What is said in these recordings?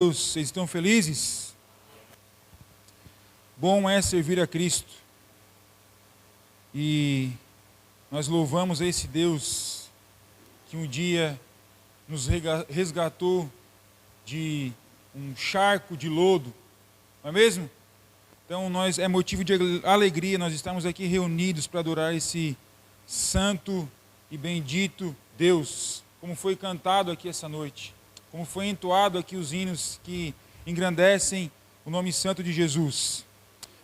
Vocês estão felizes? Bom é servir a Cristo. E nós louvamos a esse Deus que um dia nos resgatou de um charco de lodo, não é mesmo? Então é motivo de alegria nós estamos aqui reunidos para adorar esse santo e bendito Deus, como foi cantado aqui essa noite, como foi entoado aqui os hinos que engrandecem o nome santo de Jesus.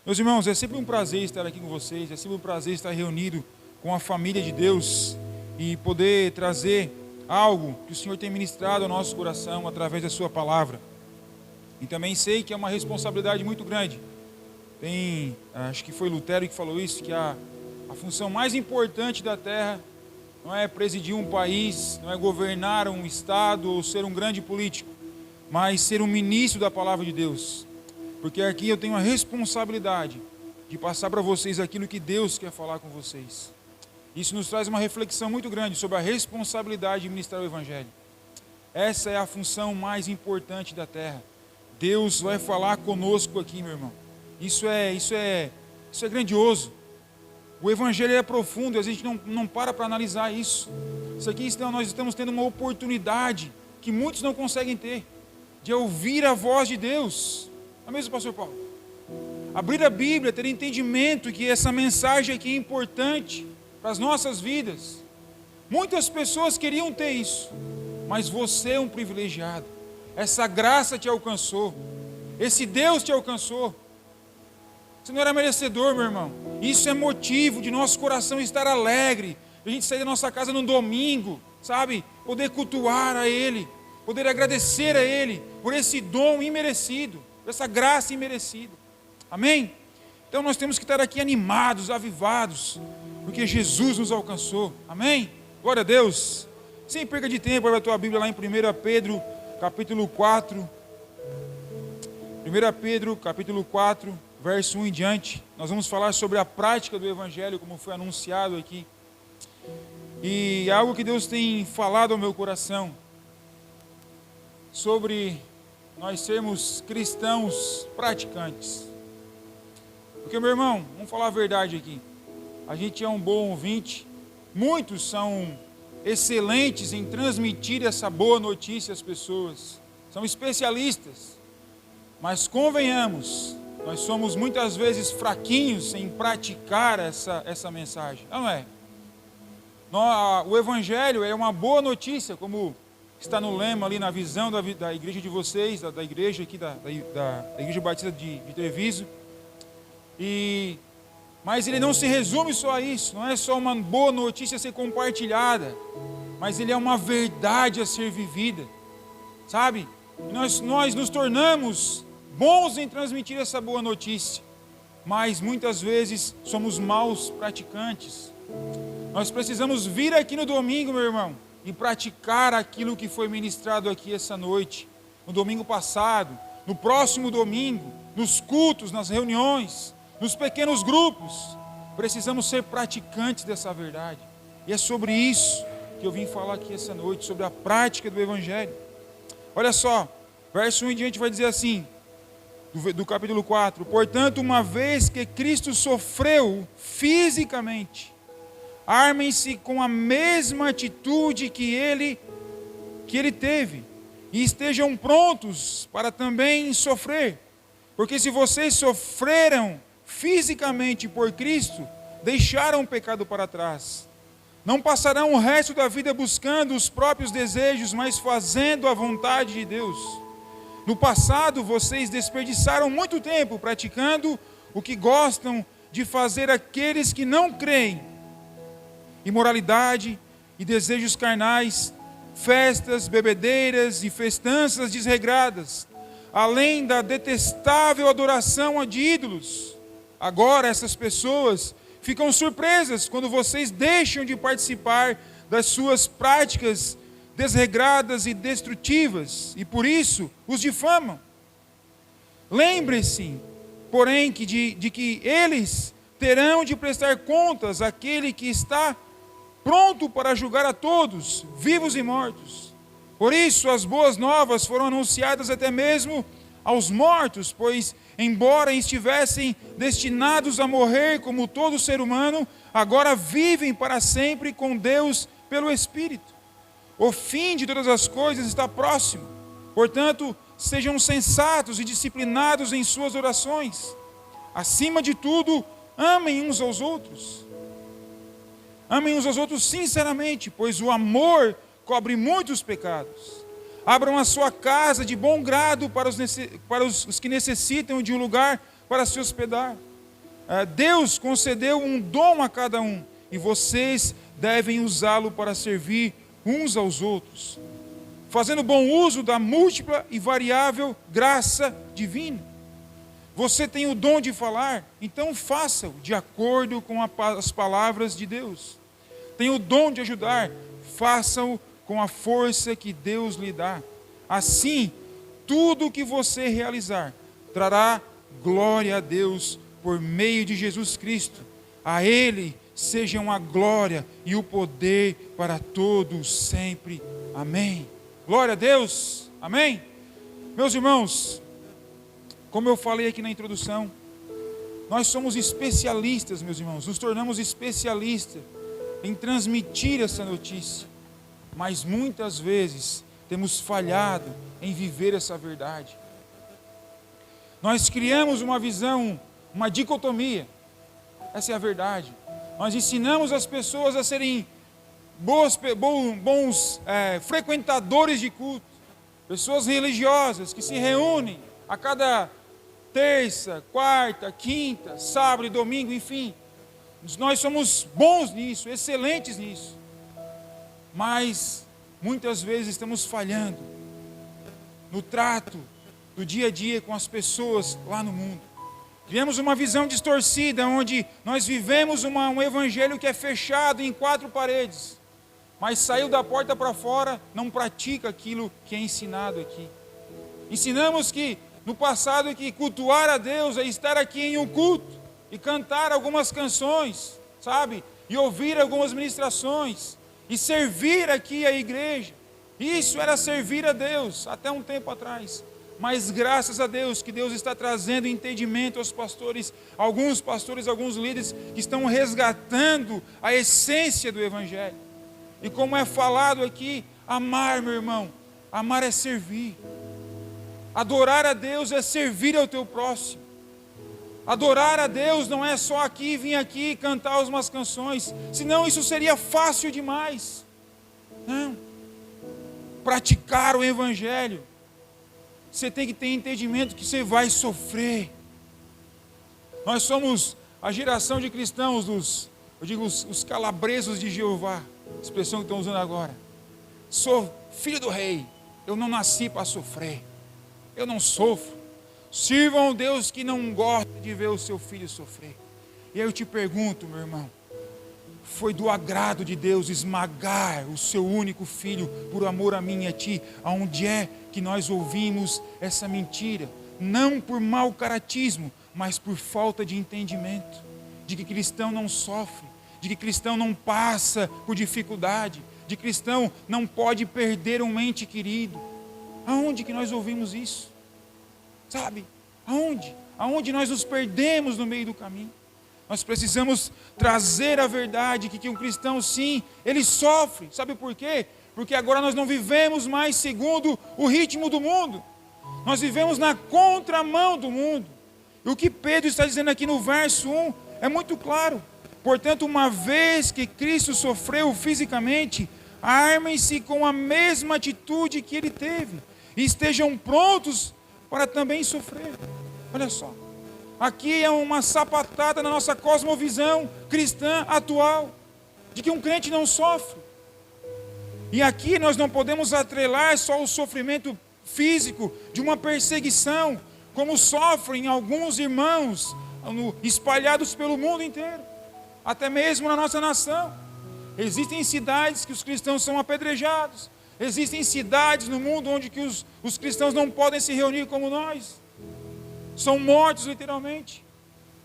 Meus irmãos, é sempre um prazer estar aqui com vocês, é sempre um prazer estar reunido com a família de Deus e poder trazer algo que o Senhor tem ministrado ao nosso coração através da sua palavra. E também sei que é uma responsabilidade muito grande. Acho que foi Lutero que falou isso, que a função mais importante da terra não é presidir um país, não é governar um estado ou ser um grande político, mas ser um ministro da palavra de Deus. Porque aqui eu tenho a responsabilidade de passar para vocês aquilo que Deus quer falar com vocês. Isso nos traz uma reflexão muito grande sobre a responsabilidade de ministrar o Evangelho. Essa é a função mais importante da terra. Deus vai falar conosco aqui, meu irmão. Isso é grandioso. O Evangelho é profundo e a gente não para analisar isso. Isso aqui nós estamos tendo uma oportunidade que muitos não conseguem ter, de ouvir a voz de Deus. Não é mesmo, pastor Paulo? Abrir a Bíblia, ter entendimento que essa mensagem aqui é importante para as nossas vidas. Muitas pessoas queriam ter isso, mas você é um privilegiado. Essa graça te alcançou, esse Deus te alcançou. Você não era merecedor, meu irmão. Isso é motivo de nosso coração estar alegre, de a gente sair da nossa casa no domingo, sabe? Poder cultuar a Ele, poder agradecer a Ele por esse dom imerecido, por essa graça imerecida. Amém? Então nós temos que estar aqui animados, avivados, porque Jesus nos alcançou. Amém? Glória a Deus. Sem perda de tempo, abre a tua Bíblia lá em 1 Pedro, capítulo 4. 1 Pedro, capítulo 4, verso 1 em diante. Nós vamos falar sobre a prática do Evangelho, como foi anunciado aqui. E é algo que Deus tem falado ao meu coração, sobre nós sermos cristãos praticantes. Porque, meu irmão, vamos falar a verdade aqui. A gente é um bom ouvinte. Muitos são excelentes em transmitir essa boa notícia às pessoas. São especialistas. Mas convenhamos, nós somos muitas vezes fraquinhos em praticar essa mensagem. Não é? O Evangelho é uma boa notícia, como está no lema ali, na visão da igreja de vocês, da igreja aqui, da Igreja Batista de Treviso. Mas ele não se resume só a isso, não é só uma boa notícia a ser compartilhada, mas ele é uma verdade a ser vivida, sabe? Nós nos tornamos bons em transmitir essa boa notícia, mas muitas vezes somos maus praticantes. Nós precisamos vir aqui no domingo, meu irmão, e praticar aquilo que foi ministrado aqui essa noite, no domingo passado, no próximo domingo, nos cultos, nas reuniões, nos pequenos grupos. Precisamos ser praticantes dessa verdade. E é sobre isso que eu vim falar aqui essa noite, sobre a prática do Evangelho. Olha só, verso 1 em diante vai dizer assim, do capítulo 4: portanto, uma vez que Cristo sofreu fisicamente, armem-se com a mesma atitude que ele teve, e estejam prontos para também sofrer. Porque se vocês sofreram fisicamente por Cristo, deixaram o pecado para trás. Não passarão o resto da vida buscando os próprios desejos, mas fazendo a vontade de Deus. No passado, vocês desperdiçaram muito tempo praticando o que gostam de fazer aqueles que não creem: imoralidade e desejos carnais, festas, bebedeiras e festanças desregradas, além da detestável adoração de ídolos. Agora essas pessoas ficam surpresas quando vocês deixam de participar das suas práticas desregradas e destrutivas, e por isso os difamam. Lembre-se, porém, de que eles terão de prestar contas àquele que está pronto para julgar a todos, vivos e mortos. Por isso as boas novas foram anunciadas até mesmo aos mortos, pois, embora estivessem destinados a morrer como todo ser humano, agora vivem para sempre com Deus pelo Espírito. O fim de todas as coisas está próximo. Portanto, sejam sensatos e disciplinados em suas orações. Acima de tudo, amem uns aos outros. Amem uns aos outros sinceramente, pois o amor cobre muitos pecados. Abram a sua casa de bom grado para os que necessitam de um lugar para se hospedar. Deus concedeu um dom a cada um, e vocês devem usá-lo para servir uns aos outros, fazendo bom uso da múltipla e variável graça divina. Você tem o dom de falar, então faça-o de acordo com as palavras de Deus. Tem o dom de ajudar, faça-o com a força que Deus lhe dá. Assim, tudo o que você realizar trará glória a Deus por meio de Jesus Cristo. A Ele sejam a glória e o poder para todos sempre. Amém. Glória a Deus. Amém. Meus irmãos, como eu falei aqui na introdução, nós somos especialistas, meus irmãos, nos tornamos especialistas em transmitir essa notícia, mas muitas vezes temos falhado em viver essa verdade. Nós criamos uma visão, uma dicotomia, essa é a verdade. Nós ensinamos as pessoas a serem bons frequentadores de culto, pessoas religiosas que se reúnem a cada terça, quarta, quinta, sábado e domingo, enfim. Nós somos bons nisso, excelentes nisso. Mas muitas vezes estamos falhando no trato do dia a dia com as pessoas lá no mundo. Criamos uma visão distorcida, onde nós vivemos um evangelho que é fechado em 4 paredes, mas saiu da porta para fora, não pratica aquilo que é ensinado aqui. Ensinamos que no passado que cultuar a Deus é estar aqui em um culto e cantar algumas canções, sabe? E ouvir algumas ministrações e servir aqui a igreja. Isso era servir a Deus até um tempo atrás. Mas graças a Deus que Deus está trazendo entendimento aos pastores, alguns líderes que estão resgatando a essência do evangelho. E como é falado aqui, amar, meu irmão, amar é servir. Adorar a Deus é servir ao teu próximo. Adorar a Deus não é só aqui, vir aqui cantar umas canções, senão isso seria fácil demais. Não. Praticar o evangelho, você tem que ter entendimento que você vai sofrer. Nós somos a geração de cristãos os calabresos de Jeová, expressão que estão usando agora. Sou filho do rei, eu não nasci para sofrer, eu não sofro. Sirvam a Deus que não gosta de ver o seu filho sofrer. E aí eu te pergunto, meu irmão, foi do agrado de Deus esmagar o seu único filho por amor a mim e a ti? Aonde é que nós ouvimos essa mentira? Não por mau caratismo, mas por falta de entendimento, de que cristão não sofre, de que cristão não passa por dificuldade, de cristão não pode perder um ente querido. Aonde que nós ouvimos isso? Sabe? Aonde? Aonde nós nos perdemos no meio do caminho? Nós precisamos trazer a verdade que um cristão, sim, ele sofre. Sabe por quê? Porque agora nós não vivemos mais segundo o ritmo do mundo. Nós vivemos na contramão do mundo. E o que Pedro está dizendo aqui no verso 1 é muito claro. Portanto, uma vez que Cristo sofreu fisicamente, armem-se com a mesma atitude que ele teve. E estejam prontos para também sofrer. Olha só. Aqui é uma sapatada na nossa cosmovisão cristã atual, de que um crente não sofre. E aqui nós não podemos atrelar só o sofrimento físico de uma perseguição, como sofrem alguns irmãos espalhados pelo mundo inteiro, até mesmo na nossa nação. Existem cidades que os cristãos são apedrejados, existem cidades no mundo onde que os cristãos não podem se reunir como nós. São mortos literalmente.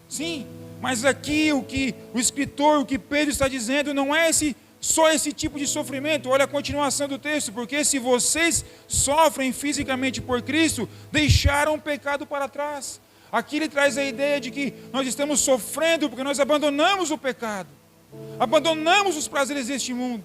Sim, mas aqui o que o escritor, o que Pedro está dizendo, não é esse só esse tipo de sofrimento. Olha a continuação do texto. Porque se vocês sofrem fisicamente por Cristo, deixaram o pecado para trás. Aqui ele traz a ideia de que nós estamos sofrendo porque nós abandonamos o pecado. Abandonamos os prazeres deste mundo.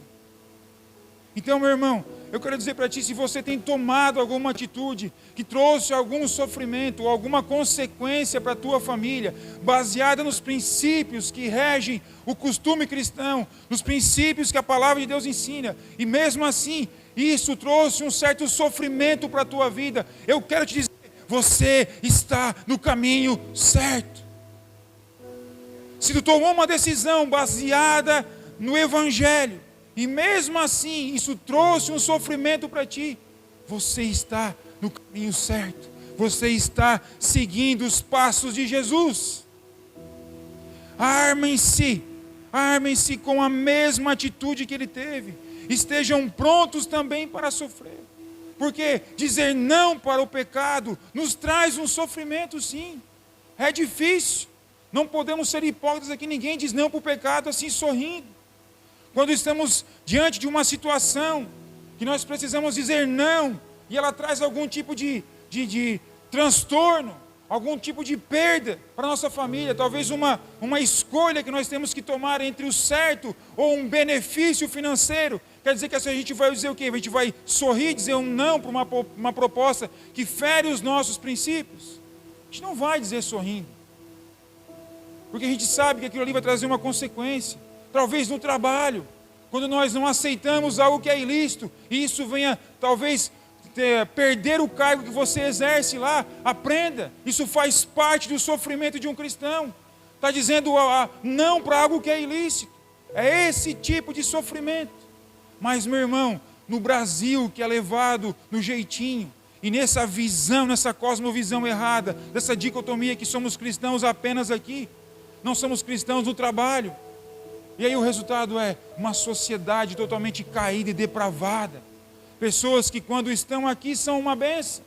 Então, meu irmão, eu quero dizer para ti, se você tem tomado alguma atitude que trouxe algum sofrimento ou alguma consequência para a tua família, baseada nos princípios que regem o costume cristão, nos princípios que a palavra de Deus ensina, e mesmo assim, isso trouxe um certo sofrimento para a tua vida, eu quero te dizer, você está no caminho certo. Se tu tomou uma decisão baseada no Evangelho, e mesmo assim, isso trouxe um sofrimento para ti, você está no caminho certo. Você está seguindo os passos de Jesus. Armem-se com a mesma atitude que ele teve. Estejam prontos também para sofrer. Porque dizer não para o pecado nos traz um sofrimento, sim. É difícil. Não podemos ser hipócritas aqui. Ninguém diz não para o pecado assim sorrindo. Quando estamos diante de uma situação que nós precisamos dizer não, e ela traz algum tipo de transtorno, algum tipo de perda para a nossa família, talvez uma escolha que nós temos que tomar entre o certo ou um benefício financeiro, quer dizer que a gente vai dizer o quê? A gente vai sorrir, dizer um não para uma proposta que fere os nossos princípios? A gente não vai dizer sorrindo, porque a gente sabe que aquilo ali vai trazer uma consequência. Talvez no trabalho, quando nós não aceitamos algo que é ilícito, e isso venha, talvez, perder o cargo que você exerce lá, aprenda, isso faz parte do sofrimento de um cristão. Está dizendo não para algo que é ilícito, é esse tipo de sofrimento. Mas, meu irmão, no Brasil, que é levado no jeitinho, e nessa visão, nessa cosmovisão errada, dessa dicotomia que somos cristãos apenas aqui, não somos cristãos no trabalho. E aí o resultado é uma sociedade totalmente caída e depravada. Pessoas que quando estão aqui são uma bênção.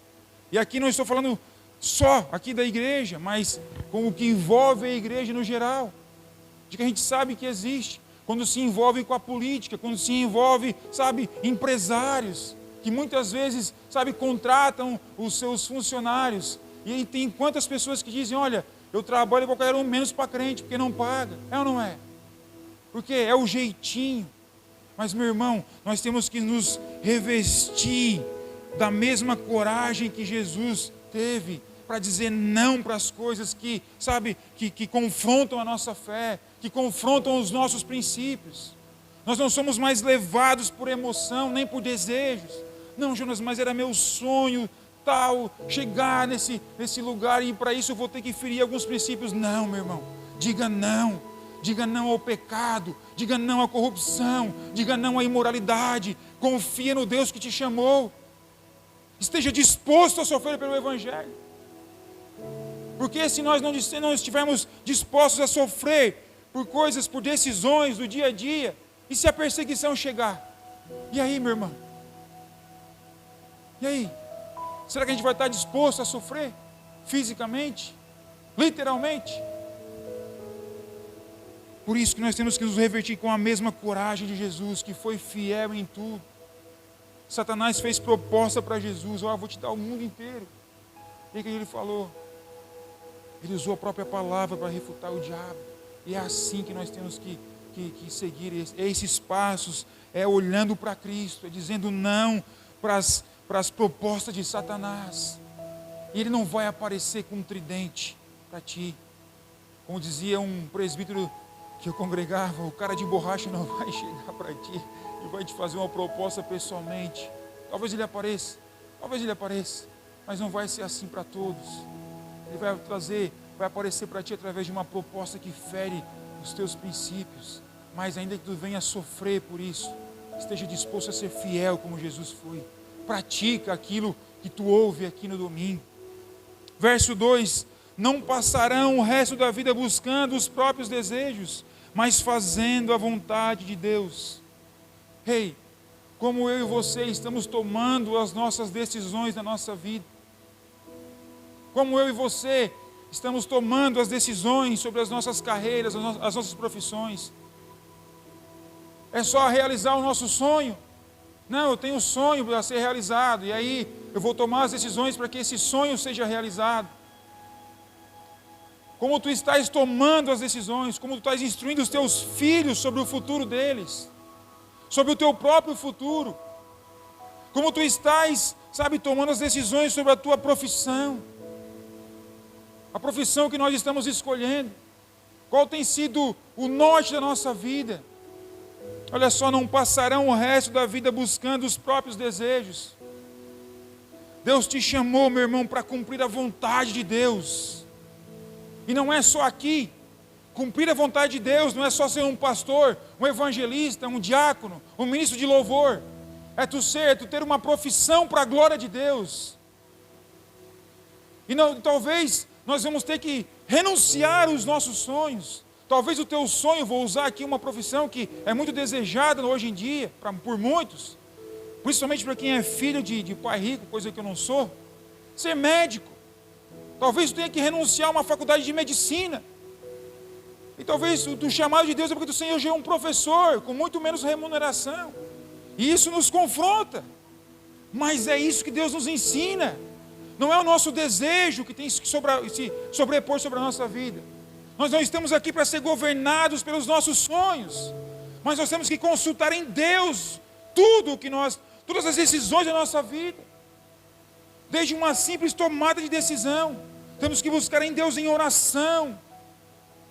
E aqui não estou falando só aqui da igreja, mas com o que envolve a igreja no geral. De que a gente sabe que existe. Quando se envolve com a política, quando se envolve, empresários, que muitas vezes, contratam os seus funcionários. E aí tem quantas pessoas que dizem, olha, eu trabalho qualquer um menos para crente, porque não paga. É ou não é? Porque é o jeitinho. Mas, meu irmão, nós temos que nos revestir da mesma coragem que Jesus teve para dizer não para as coisas que confrontam a nossa fé, que confrontam os nossos princípios. Nós não somos mais levados por emoção, nem por desejos. Não, Jonas, mas era meu sonho chegar nesse lugar, e para isso eu vou ter que ferir alguns princípios. Não, meu irmão, diga não. Diga não ao pecado, diga não à corrupção, diga não à imoralidade, confia no Deus que te chamou, esteja disposto a sofrer pelo Evangelho, porque se nós não estivermos dispostos a sofrer por coisas, por decisões do dia a dia, e se a perseguição chegar? E aí, meu irmão? E aí? Será que a gente vai estar disposto a sofrer fisicamente, literalmente? Por isso que nós temos que nos revertir com a mesma coragem de Jesus, que foi fiel em tudo. Satanás fez proposta para Jesus, eu vou te dar o mundo inteiro. E o que ele falou? Ele usou a própria palavra para refutar o diabo. E é assim que nós temos que seguir esses passos, olhando para Cristo, dizendo não para as propostas de Satanás. E ele não vai aparecer com um tridente para ti. Como dizia um presbítero que eu congregava, o cara de borracha não vai chegar para ti e vai te fazer uma proposta pessoalmente. Talvez ele apareça, mas não vai ser assim para todos. Ele vai aparecer para ti através de uma proposta que fere os teus princípios, mas ainda que tu venha sofrer por isso, esteja disposto a ser fiel como Jesus foi. Pratica aquilo que tu ouve aqui no domingo. Verso 2: não passarão o resto da vida buscando os próprios desejos, mas fazendo a vontade de Deus. Ei, como eu e você estamos tomando as nossas decisões na nossa vida? Como eu e você estamos tomando as decisões sobre as nossas carreiras, as nossas profissões? é só realizar o nosso sonho. Não, eu tenho um sonho para ser realizado, e aí eu vou tomar as decisões para que esse sonho seja realizado. Como tu estás tomando as decisões, como tu estás instruindo os teus filhos sobre o futuro deles, sobre o teu próprio futuro. Como tu estás, tomando as decisões sobre a tua profissão, a profissão que nós estamos escolhendo. Qual tem sido o norte da nossa vida? Olha só, não passarão o resto da vida buscando os próprios desejos. Deus te chamou, meu irmão, para cumprir a vontade de Deus. E não é só aqui. Cumprir a vontade de Deus não é só ser um pastor, um evangelista, um diácono, um ministro de louvor. É tu ter uma profissão para a glória de Deus. E não, talvez nós vamos ter que renunciar os nossos sonhos. Talvez o teu sonho, vou usar aqui uma profissão que é muito desejada hoje em dia, por muitos, principalmente para quem é filho de pai rico, coisa que eu não sou, ser médico. Talvez tu tenha que renunciar a uma faculdade de medicina. E talvez o chamado de Deus é porque tu seja um professor, com muito menos remuneração. E isso nos confronta. Mas é isso que Deus nos ensina. Não é o nosso desejo que tem que se sobrepor sobre a nossa vida. Nós não estamos aqui para ser governados pelos nossos sonhos. Mas nós temos que consultar em Deus todas as decisões da nossa vida. Desde uma simples tomada de decisão. Temos que buscar em Deus em oração.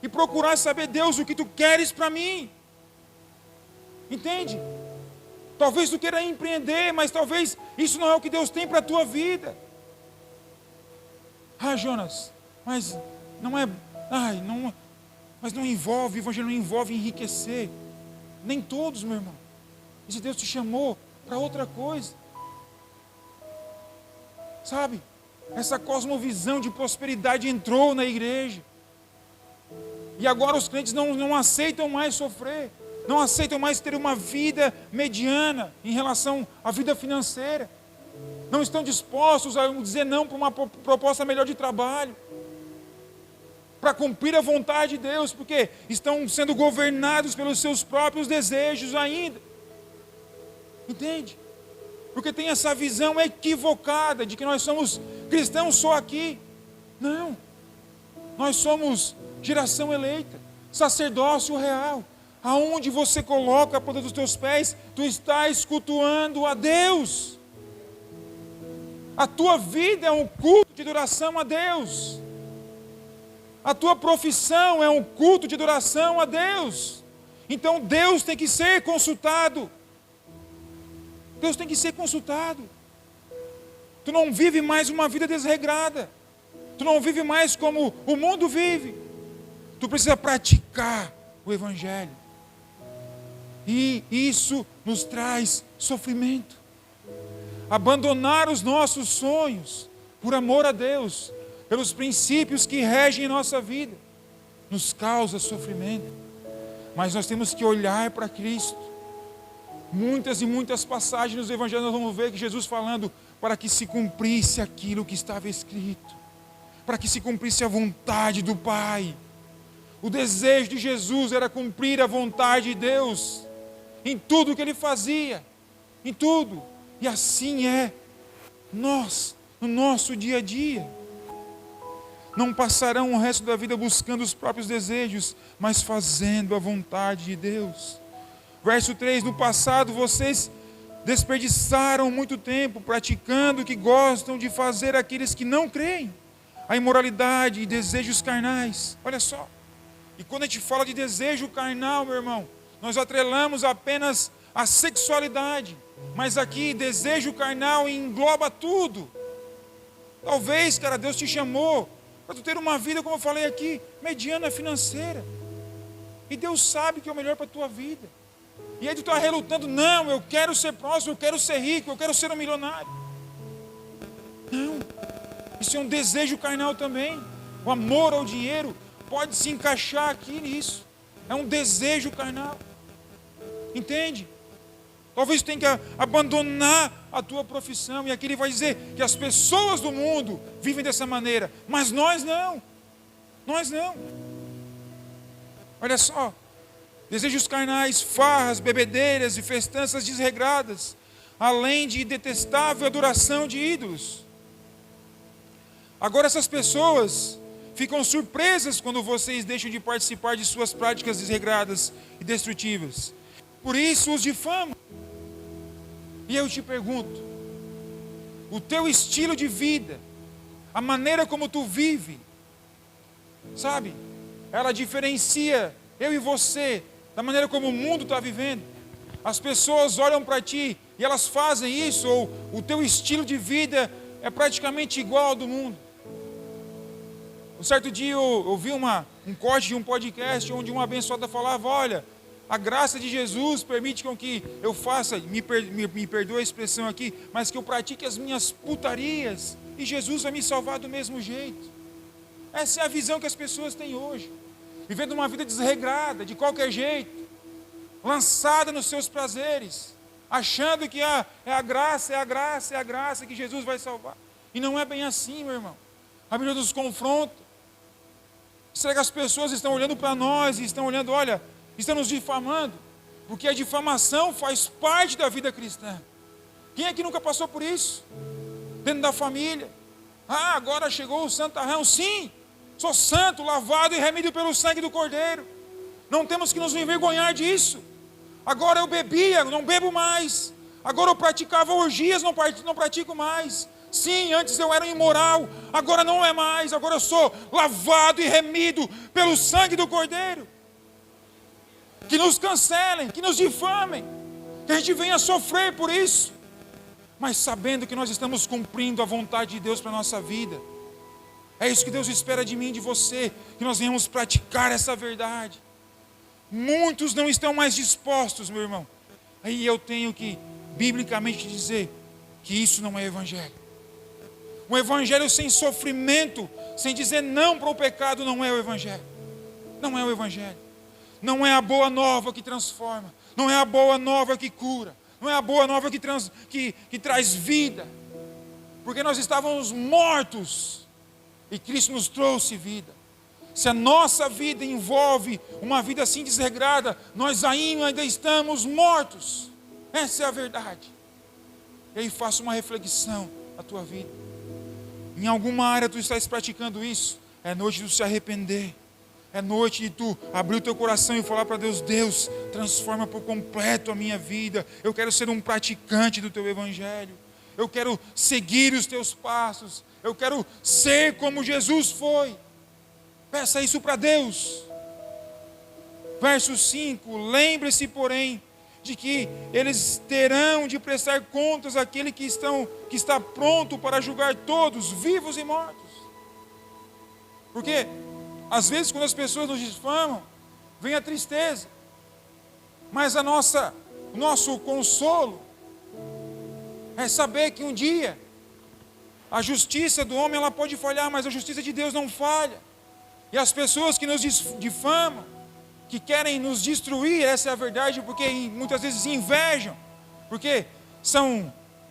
E procurar saber, Deus, o que tu queres para mim. Entende? Talvez tu queira empreender, mas talvez isso não é o que Deus tem para a tua vida. Ah, Jonas, mas não é... mas não envolve, o evangelho não envolve enriquecer. Nem todos, meu irmão. E se Deus te chamou para outra coisa? Sabe? Essa cosmovisão de prosperidade entrou na igreja. E agora os crentes não aceitam mais sofrer. Não aceitam mais ter uma vida mediana em relação à vida financeira. Não estão dispostos a dizer não para uma proposta melhor de trabalho. Para cumprir a vontade de Deus, porque estão sendo governados pelos seus próprios desejos ainda. Entende? Porque tem essa visão equivocada de que nós somos cristãos só aqui. Não. Nós somos geração eleita, sacerdócio real. Aonde você coloca a ponta dos teus pés, tu estás cultuando a Deus. A tua vida é um culto de adoração a Deus. A tua profissão é um culto de adoração a Deus. Então Deus tem que ser consultado. Deus tem que ser consultado. Tu não vive mais uma vida desregrada. Tu não vive mais como o mundo vive. Tu precisa praticar o Evangelho. E isso nos traz sofrimento. Abandonar os nossos sonhos por amor a Deus, pelos princípios que regem a nossa vida, nos causa sofrimento. Mas nós temos que olhar para Cristo. Muitas e muitas passagens nos Evangelhos nós vamos ver que Jesus falando para que se cumprisse aquilo que estava escrito, para que se cumprisse a vontade do Pai. O desejo de Jesus era cumprir a vontade de Deus em tudo que Ele fazia, em tudo. E assim é nós, no nosso dia a dia. Não passarão o resto da vida buscando os próprios desejos, mas fazendo a vontade de Deus. Verso 3, no passado vocês desperdiçaram muito tempo praticando o que gostam de fazer aqueles que não creem, a imoralidade e desejos carnais. Olha só, e quando a gente fala de desejo carnal, meu irmão, nós atrelamos apenas a sexualidade, mas aqui desejo carnal engloba tudo. Talvez, cara, Deus te chamou para tu ter uma vida, como eu falei aqui, mediana financeira, e Deus sabe que é o melhor para a tua vida. E aí tu está relutando, não, eu quero ser próspero, eu quero ser rico, eu quero ser um milionário. Não, isso é um desejo carnal também. O amor ao dinheiro pode se encaixar aqui nisso. É um desejo carnal. Entende? Talvez tu tenha que abandonar a tua profissão. E aqui ele vai dizer que as pessoas do mundo vivem dessa maneira, mas nós não. Nós não. Olha só. desejos carnais, farras, bebedeiras e festanças desregradas, além de detestável adoração de ídolos. Agora essas pessoas ficam surpresas quando vocês deixam de participar de suas práticas desregradas e destrutivas. Por isso os difamam. E eu te pergunto, o teu estilo de vida, a maneira como tu vive, sabe, ela diferencia eu e você da maneira como o mundo está vivendo. As pessoas olham para ti e elas fazem isso, ou o teu estilo de vida é praticamente igual ao do mundo. Um certo dia eu vi um corte de um podcast onde uma abençoada falava: olha, a graça de Jesus permite com que eu faça, me perdoe a expressão aqui, mas que eu pratique as minhas putarias, e Jesus vai me salvar do mesmo jeito. Essa é a visão que as pessoas têm hoje, vivendo uma vida desregrada, de qualquer jeito, lançada nos seus prazeres, achando que é a graça que Jesus vai salvar. E não é bem assim, meu irmão. A Bíblia nos confronta. Será que as pessoas estão olhando para nós e estão olhando, olha, estão nos difamando? Porque a difamação faz parte da vida cristã. Quem é que nunca passou por isso? Dentro da família. Ah, agora chegou o santarrão. Sim, sou santo, lavado e remido pelo sangue do Cordeiro. Não temos que nos envergonhar disso. Agora eu bebia, não bebo mais. Agora eu praticava orgias, não pratico mais. Sim, antes eu era imoral, agora não é mais. Agora eu sou lavado e remido pelo sangue do Cordeiro. Que nos cancelem, que nos difamem, que a gente venha sofrer por isso, mas sabendo que nós estamos cumprindo a vontade de Deus para a nossa vida. É isso que Deus espera de mim e de você, que nós venhamos praticar essa verdade. Muitos não estão mais dispostos, meu irmão. Aí eu tenho que, biblicamente, dizer que isso não é evangelho. Um evangelho sem sofrimento, sem dizer não para o pecado, não é o evangelho. Não é o evangelho. Não é a boa nova que transforma. Não é a boa nova que cura. Não é a boa nova que traz vida. Porque nós estávamos mortos e Cristo nos trouxe vida. Se a nossa vida envolve uma vida assim desregrada, nós ainda estamos mortos. Essa é a verdade. E aí faça uma reflexão na tua vida. Em alguma área tu estás praticando isso, é noite de tu se arrepender. É noite de tu abrir o teu coração e falar para Deus: Deus, transforma por completo a minha vida. Eu quero ser um praticante do teu evangelho. Eu quero seguir os teus passos. Eu quero ser como Jesus foi. Peça isso para Deus. Verso 5: lembre-se, porém, de que eles terão de prestar contas àquele que está pronto para julgar todos, vivos e mortos. Porque às vezes quando as pessoas nos difamam, vem a tristeza. Mas o nosso consolo é saber que um dia a justiça do homem ela pode falhar, mas a justiça de Deus não falha. E as pessoas que nos difamam, que querem nos destruir, essa é a verdade, porque muitas vezes invejam, porque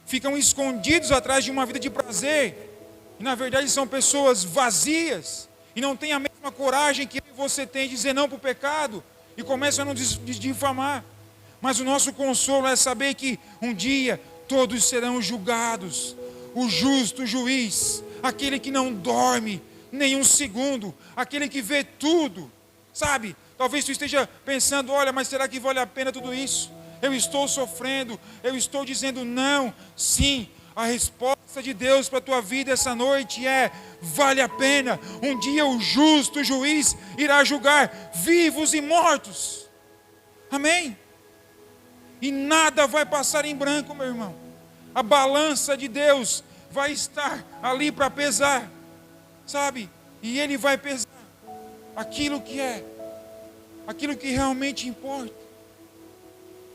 ficam escondidos atrás de uma vida de prazer, e na verdade são pessoas vazias, e não têm a mesma coragem que você tem de dizer não para o pecado, e começam a nos difamar. Mas o nosso consolo é saber que um dia todos serão julgados. O justo juiz, aquele que não dorme nem um segundo, aquele que vê tudo, sabe? Talvez tu esteja pensando: olha, mas será que vale a pena tudo isso? Eu estou sofrendo, eu estou dizendo não. Sim, a resposta de Deus para a tua vida essa noite é: vale a pena. Um dia o justo juiz irá julgar vivos e mortos. Amém? E nada vai passar em branco, meu irmão. A balança de Deus vai estar ali para pesar, sabe? E Ele vai pesar aquilo que realmente importa.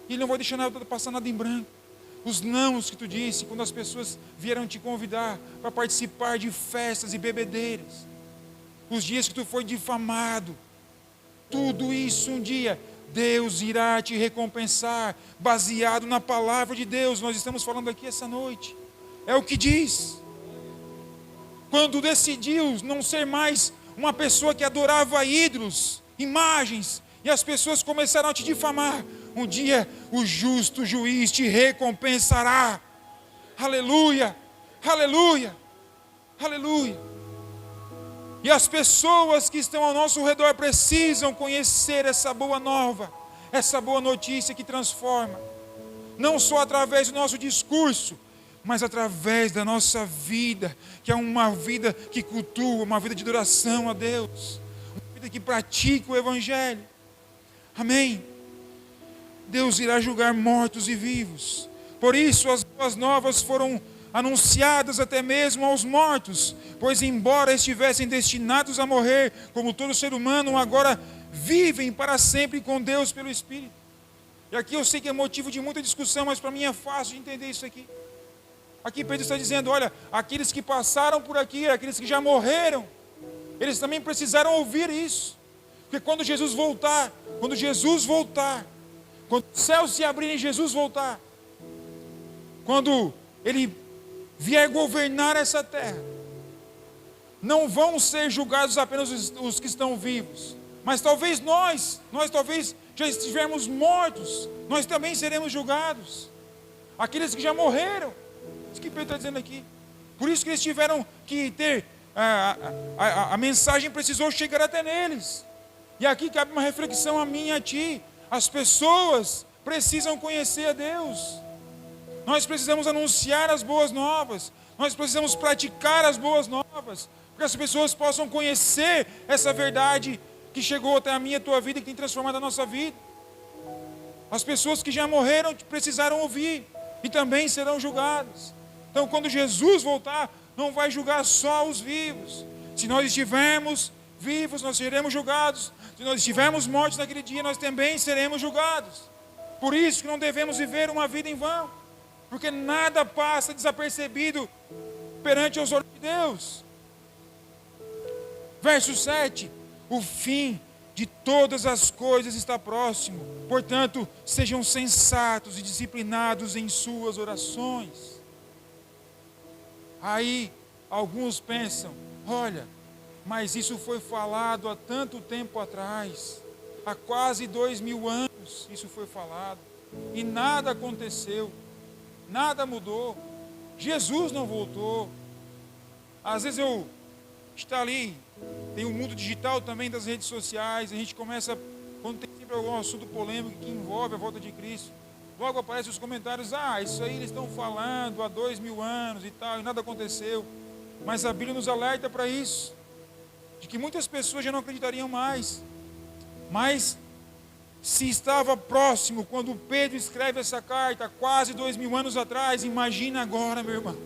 E Ele não vai deixar passar nada em branco. Os nãos que tu disse, quando as pessoas vieram te convidar para participar de festas e bebedeiras, os dias que tu foi difamado, tudo isso um dia Deus irá te recompensar, baseado na palavra de Deus. Nós estamos falando aqui essa noite, é o que diz. Quando decidiu não ser mais uma pessoa que adorava ídolos, imagens, e as pessoas começaram a te difamar, um dia o justo juiz te recompensará. Aleluia, aleluia, aleluia. E as pessoas que estão ao nosso redor precisam conhecer essa boa nova, essa boa notícia que transforma, não só através do nosso discurso, mas através da nossa vida, que é uma vida que cultua, uma vida de adoração a Deus, uma vida que pratica o Evangelho. Amém? Deus irá julgar mortos e vivos. Por isso as boas novas foram anunciadas até mesmo aos mortos, pois embora estivessem destinados a morrer, como todo ser humano, agora vivem para sempre com Deus pelo Espírito. E aqui eu sei que é motivo de muita discussão, mas para mim é fácil de entender isso aqui. Aqui Pedro está dizendo, olha, aqueles que passaram por aqui, aqueles que já morreram, eles também precisaram ouvir isso. Porque quando Jesus voltar, quando os céus se abrirem e Jesus voltar, quando Ele vier governar essa terra, não vão ser julgados apenas os que estão vivos, mas talvez nós talvez já estivermos mortos, nós também seremos julgados. Aqueles que já morreram, isso que Pedro está dizendo aqui. Por isso que eles tiveram que ter, a mensagem precisou chegar até neles. E aqui cabe uma reflexão a mim e a ti. As pessoas precisam conhecer a Deus. Nós precisamos anunciar as boas novas. Nós precisamos praticar as boas novas, para que as pessoas possam conhecer essa verdade que chegou até a minha e a tua vida, que tem transformado a nossa vida. As pessoas que já morreram precisaram ouvir e também serão julgadas. Então, quando Jesus voltar, não vai julgar só os vivos. Se nós estivermos vivos, nós seremos julgados. Se nós estivermos mortos naquele dia, nós também seremos julgados. Por isso que não devemos viver uma vida em vão, porque nada passa desapercebido perante os olhos de Deus. Verso 7, o fim de todas as coisas está próximo, portanto, sejam sensatos e disciplinados em suas orações. Aí, alguns pensam, olha, mas isso foi falado há tanto tempo atrás, há quase 2000 anos isso foi falado, e nada aconteceu, nada mudou, Jesus não voltou. Às vezes eu estou ali, tem o mundo digital também das redes sociais, a gente começa, quando tem sempre algum assunto polêmico que envolve a volta de Cristo, logo aparecem os comentários, isso aí eles estão falando há 2000 anos e tal, e nada aconteceu. Mas a Bíblia nos alerta para isso, de que muitas pessoas já não acreditariam mais. Mas se estava próximo quando Pedro escreve essa carta, quase 2000 anos atrás, imagina agora, meu irmão.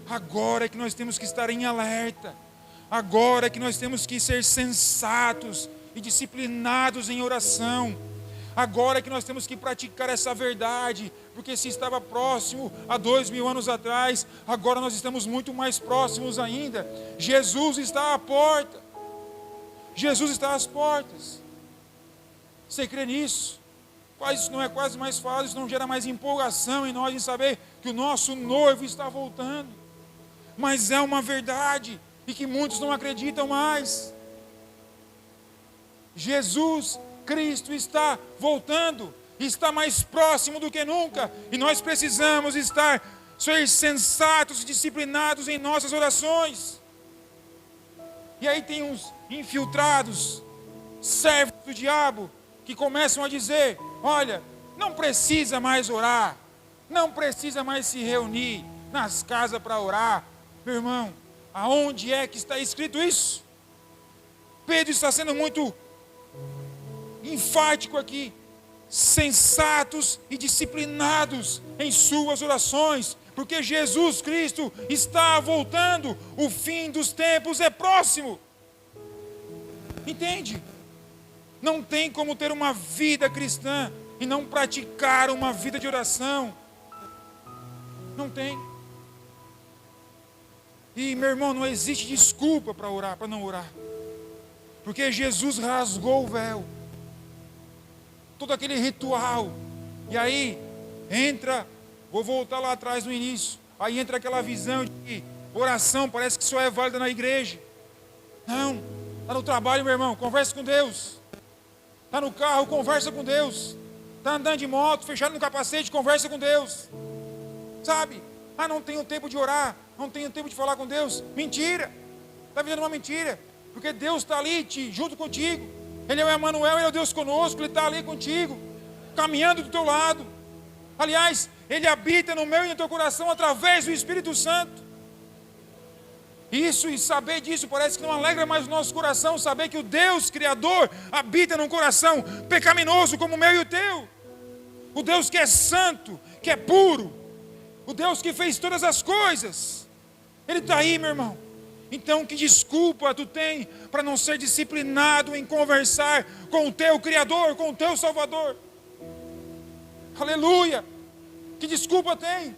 Agora é que nós temos que estar em alerta. Agora é que nós temos que ser sensatos e disciplinados em oração. Agora é que nós temos que praticar essa verdade, porque se estava próximo há 2000 anos atrás, agora nós estamos muito mais próximos ainda. Jesus está à porta. Jesus está às portas. Você crê nisso? Isso não é quase mais fácil, isso não gera mais empolgação em nós em saber que o nosso noivo está voltando. Mas é uma verdade e que muitos não acreditam mais. Jesus Cristo está voltando, está mais próximo do que nunca, e nós precisamos ser sensatos e disciplinados em nossas orações. E aí tem uns infiltrados, servos do diabo, que começam a dizer, olha, não precisa mais orar, não precisa mais se reunir nas casas para orar. Meu irmão, aonde é que está escrito isso? Pedro está sendo muito enfático aqui, sensatos e disciplinados em suas orações, porque Jesus Cristo está voltando, o fim dos tempos é próximo. Entende? Não tem como ter uma vida cristã e não praticar uma vida de oração. Não tem. E, meu irmão, não existe desculpa para orar, para não orar. Porque Jesus rasgou o véu. Todo aquele ritual. E aí, vou voltar lá atrás no início. Aí entra aquela visão de que oração parece que só é válida na igreja. Não, está no trabalho, meu irmão, converse com Deus. Está no carro, conversa com Deus. Está andando de moto, fechado no capacete, conversa com Deus. Sabe? Não tenho tempo de orar, não tenho tempo de falar com Deus. Mentira. Está vivendo uma mentira. Porque Deus está ali junto contigo. Ele é o Emanuel, Ele é o Deus conosco. Ele está ali contigo, caminhando do teu lado. Aliás, Ele habita no meu e no teu coração através do Espírito Santo. Isso, e saber disso parece que não alegra mais o nosso coração. Saber que o Deus Criador habita num coração pecaminoso como o meu e o teu. O Deus que é santo, que é puro. O Deus que fez todas as coisas. Ele está aí, meu irmão. Então, que desculpa tu tem para não ser disciplinado em conversar com o teu Criador, com o teu Salvador? Aleluia! Que desculpa tem?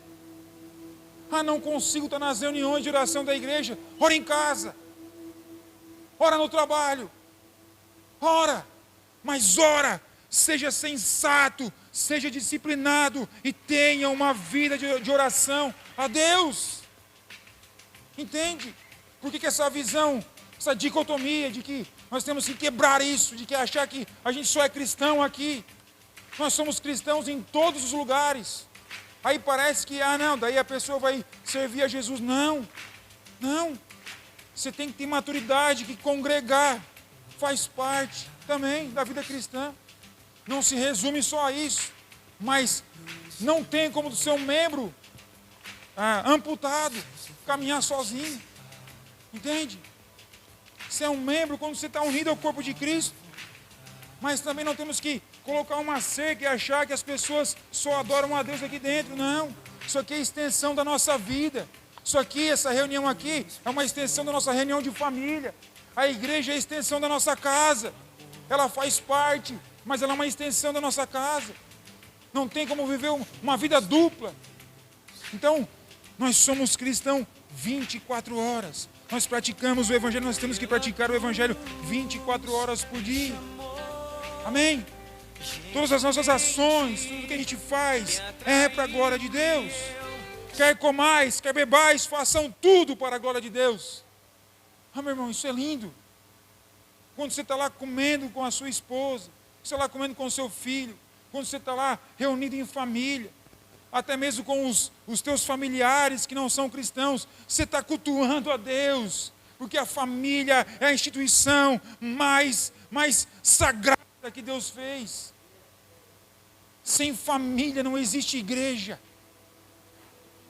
Não consigo estar nas reuniões de oração da igreja. Ora em casa. Ora no trabalho. Ora. Mas ora. Seja sensato. Seja disciplinado. E tenha uma vida de oração a Deus. Entende? Por que essa visão, essa dicotomia de que nós temos que quebrar isso, de que achar que a gente só é cristão aqui. Nós somos cristãos em todos os lugares. Aí parece que, não, daí a pessoa vai servir a Jesus. Não, não. Você tem que ter maturidade, que congregar faz parte também da vida cristã. Não se resume só a isso. Mas não tem como ser um membro amputado, caminhar sozinho. Entende? Você é um membro quando você está unido ao corpo de Cristo. Mas também não temos que colocar uma cerca e achar que as pessoas só adoram a Deus aqui dentro. Não. Isso aqui é extensão da nossa vida. Isso aqui, essa reunião aqui, é uma extensão da nossa reunião de família. A igreja é a extensão da nossa casa. Ela faz parte, mas ela é uma extensão da nossa casa. Não tem como viver uma vida dupla. Então, nós somos cristãos 24 horas. Nós praticamos o Evangelho, nós temos que praticar o Evangelho 24 horas por dia. Amém? Todas as nossas ações, tudo que a gente faz é para a glória de Deus. Quer comais, quer bebais, façam tudo para a glória de Deus. Meu irmão, isso é lindo. Quando você está lá comendo com a sua esposa, você está lá comendo com o seu filho, quando você está lá reunido em família, até mesmo com os teus familiares que não são cristãos, você está cultuando a Deus, porque a família é a instituição mais sagrada que Deus fez. Sem família não existe igreja.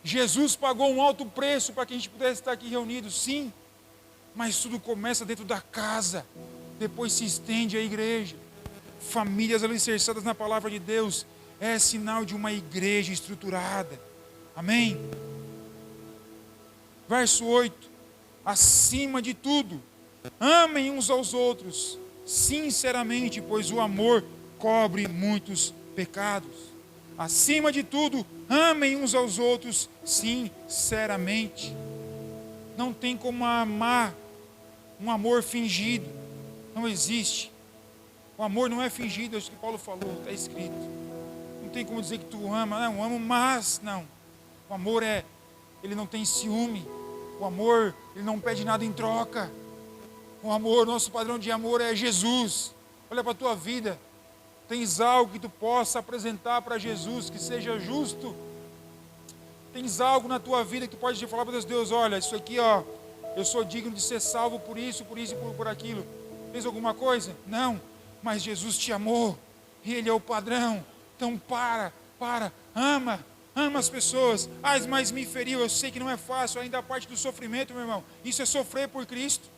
Jesus pagou um alto preço para que a gente pudesse estar aqui reunidos, sim, mas tudo começa dentro da casa, depois se estende à igreja. Famílias alicerçadas na palavra de Deus é sinal de uma igreja estruturada. Amém? Verso 8: acima de tudo, amem uns aos outros sinceramente, pois o amor cobre muitos pecados. Acima de tudo, amem uns aos outros sinceramente. Não tem como amar um amor fingido. Não existe. O amor não é fingido, é isso que Paulo falou, está escrito. Não tem como dizer que tu ama, não, amo, mas não. O amor ele não tem ciúme. O amor, ele não pede nada em troca. O amor, nosso padrão de amor é Jesus. Olha para a tua vida. Tens algo que tu possa apresentar para Jesus, que seja justo? Tens algo na tua vida que tu pode falar para Deus, olha, isso aqui, eu sou digno de ser salvo por isso e por aquilo. Fez alguma coisa? Não. Mas Jesus te amou. E Ele é o padrão. Então ama as pessoas. Mas me feriu, eu sei que não é fácil, ainda a parte do sofrimento, meu irmão. Isso é sofrer por Cristo.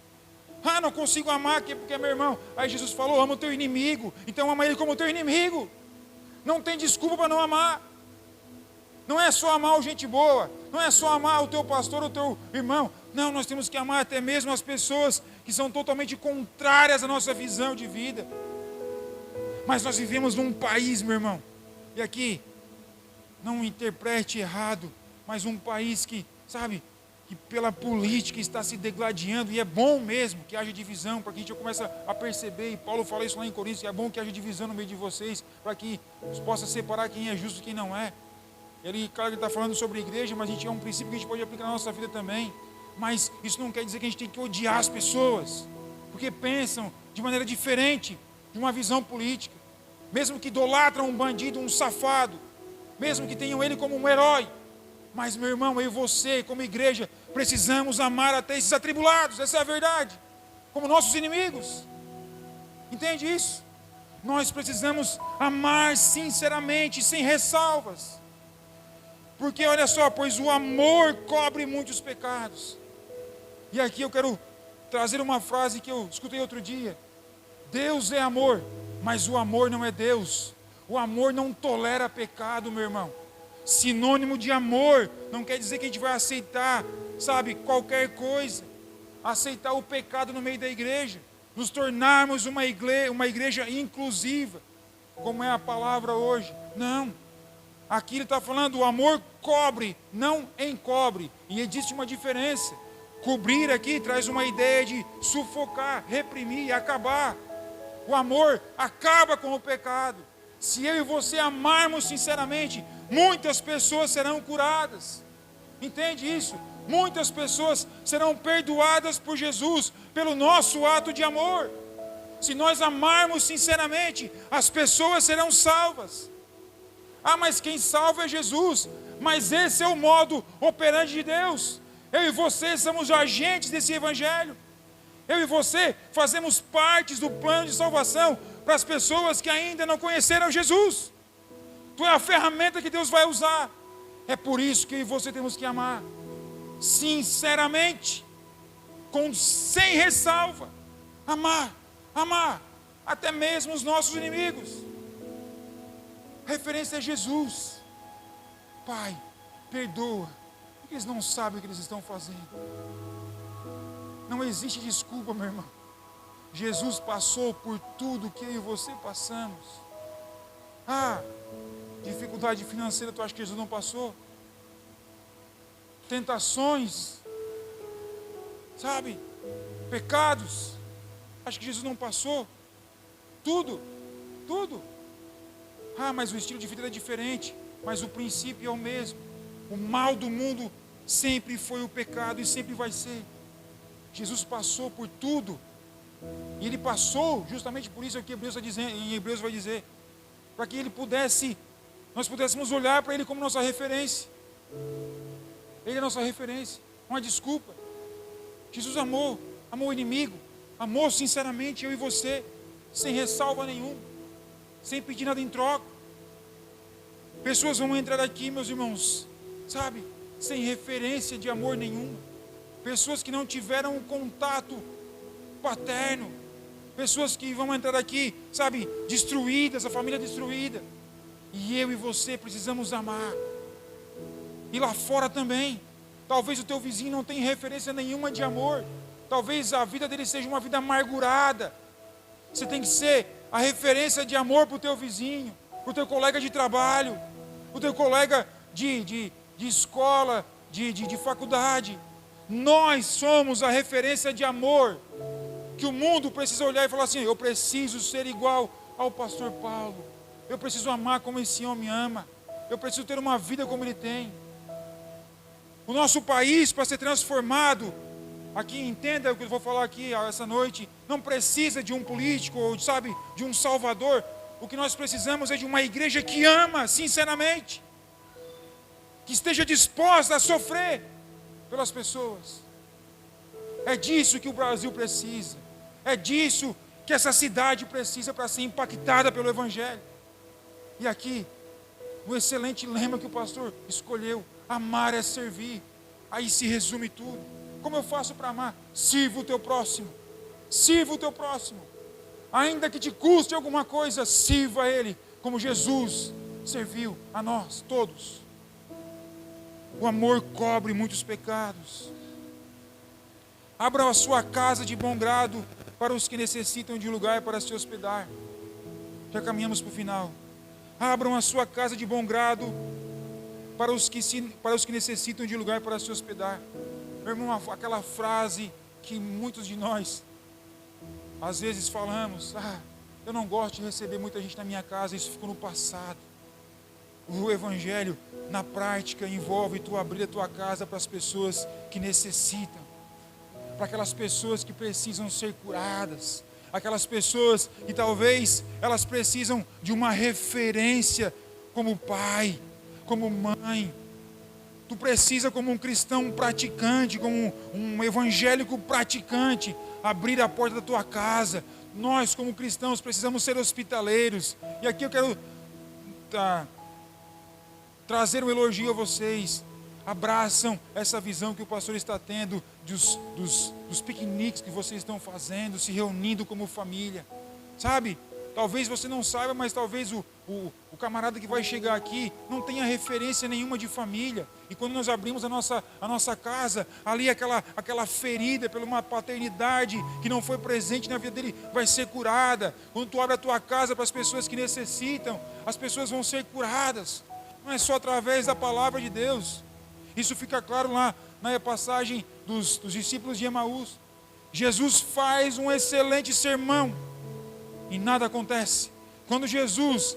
Não consigo amar aqui porque é meu irmão. Aí Jesus falou, ama o teu inimigo. Então ama ele como teu inimigo. Não tem desculpa para não amar. Não é só amar o gente boa. Não é só amar o teu pastor, o teu irmão. Não, nós temos que amar até mesmo as pessoas que são totalmente contrárias à nossa visão de vida. Mas nós vivemos num país, meu irmão. E aqui, não interprete errado, mas um país que, sabe, que pela política está se degladiando, e é bom mesmo que haja divisão, para que a gente comece a perceber, e Paulo fala isso lá em Coríntios, que é bom que haja divisão no meio de vocês, para que possa separar quem é justo e quem não é. Claro que ele está falando sobre a igreja, mas a gente é um princípio que a gente pode aplicar na nossa vida também. Mas isso não quer dizer que a gente tem que odiar as pessoas, porque pensam de maneira diferente. de uma visão política, mesmo que idolatram um bandido, um safado, mesmo que tenham ele como um herói. Mas, meu irmão, eu e você, como igreja, precisamos amar até esses atribulados, essa é a verdade, como nossos inimigos. Entende isso? Nós precisamos amar sinceramente, sem ressalvas. Porque olha só, pois o amor cobre muitos pecados. E aqui eu quero trazer uma frase que eu escutei outro dia. Deus é amor, mas o amor não é Deus. O amor não tolera pecado, meu irmão. Sinônimo de amor não quer dizer que a gente vai aceitar, sabe, qualquer coisa. Aceitar o pecado no meio da igreja. Nos tornarmos uma igreja inclusiva, como é a palavra hoje. Não. Aqui ele está falando, o amor cobre, não encobre. E existe uma diferença. Cobrir aqui traz uma ideia de sufocar, reprimir, acabar. O amor acaba com o pecado. Se eu e você amarmos sinceramente, muitas pessoas serão curadas. Entende isso? Muitas pessoas serão perdoadas por Jesus, pelo nosso ato de amor. Se nós amarmos sinceramente, as pessoas serão salvas. Ah, mas quem salva é Jesus. Mas esse é o modo operante de Deus. Eu e você somos agentes desse evangelho. Eu e você fazemos parte do plano de salvação para as pessoas que ainda não conheceram Jesus. Tu é a ferramenta que Deus vai usar. É por isso que eu e você temos que amar sinceramente, sem ressalva. Amar, até mesmo os nossos inimigos. A referência é Jesus. Pai, perdoa, porque eles não sabem o que eles estão fazendo. Não existe desculpa, meu irmão. Jesus passou por tudo que eu e você passamos. Dificuldade financeira, tu acha que Jesus não passou? Tentações, sabe? Pecados, acho que Jesus não passou? Tudo. Mas o estilo de vida é diferente, mas o princípio é o mesmo. O mal do mundo sempre foi o pecado e sempre vai ser. Jesus passou por tudo, e Ele passou, justamente por isso é o que em Hebreus vai dizer, para que nós pudéssemos olhar para Ele como nossa referência. Ele é nossa referência, uma desculpa. Jesus amou o inimigo, amou sinceramente eu e você, sem ressalva nenhuma, sem pedir nada em troca. Pessoas vão entrar aqui, meus irmãos, sabe, sem referência de amor nenhuma. Pessoas que não tiveram um contato paterno. Pessoas que vão entrar aqui, sabe, destruídas, a família destruída. E eu e você precisamos amar. E lá fora também. Talvez o teu vizinho não tenha referência nenhuma de amor. Talvez a vida dele seja uma vida amargurada. Você tem que ser a referência de amor para o teu vizinho, para o teu colega de trabalho, para o teu colega de escola, de faculdade. Nós somos a referência de amor, que o mundo precisa olhar e falar assim: eu preciso ser igual ao pastor Paulo, eu preciso amar como esse homem ama, eu preciso ter uma vida como ele tem. O nosso país, para ser transformado, aqui entenda o que eu vou falar aqui essa noite, não precisa de um político ou, sabe, de um salvador. O que nós precisamos é de uma igreja que ama sinceramente, que esteja disposta a sofrer pelas pessoas. É disso que o Brasil precisa, é disso que essa cidade precisa para ser impactada pelo Evangelho. E aqui, um excelente lema que o pastor escolheu: amar é servir. Aí se resume tudo. Como eu faço para amar? Sirva o teu próximo. Sirva o teu próximo. Ainda que te custe alguma coisa, sirva a ele, como Jesus serviu a nós todos. O amor cobre muitos pecados. Abra a sua casa de bom grado para os que necessitam de lugar para se hospedar. Já caminhamos para o final. Abram a sua casa de bom grado para os que necessitam de lugar para se hospedar. Meu irmão, aquela frase que muitos de nós às vezes falamos: eu não gosto de receber muita gente na minha casa, isso ficou no passado. O Evangelho, na prática, envolve tu abrir a tua casa para as pessoas que necessitam, para aquelas pessoas que precisam ser curadas, aquelas pessoas que talvez elas precisam de uma referência como pai, como mãe. Tu precisa, como um cristão praticante, como um evangélico praticante, abrir a porta da tua casa. Nós, como cristãos, precisamos ser hospitaleiros. E aqui eu quero trazer um elogio a vocês. Abraçam essa visão que o pastor está tendo dos piqueniques que vocês estão fazendo, se reunindo como família. Sabe? Talvez você não saiba, mas talvez o camarada que vai chegar aqui não tenha referência nenhuma de família. E quando nós abrimos a nossa casa, ali aquela ferida pela uma paternidade que não foi presente na vida dele vai ser curada. Quando tu abre a tua casa para as pessoas que necessitam, as pessoas vão ser curadas. Não é só através da palavra de Deus. Isso fica claro lá na passagem dos discípulos de Emaús. Jesus faz um excelente sermão e nada acontece. Quando Jesus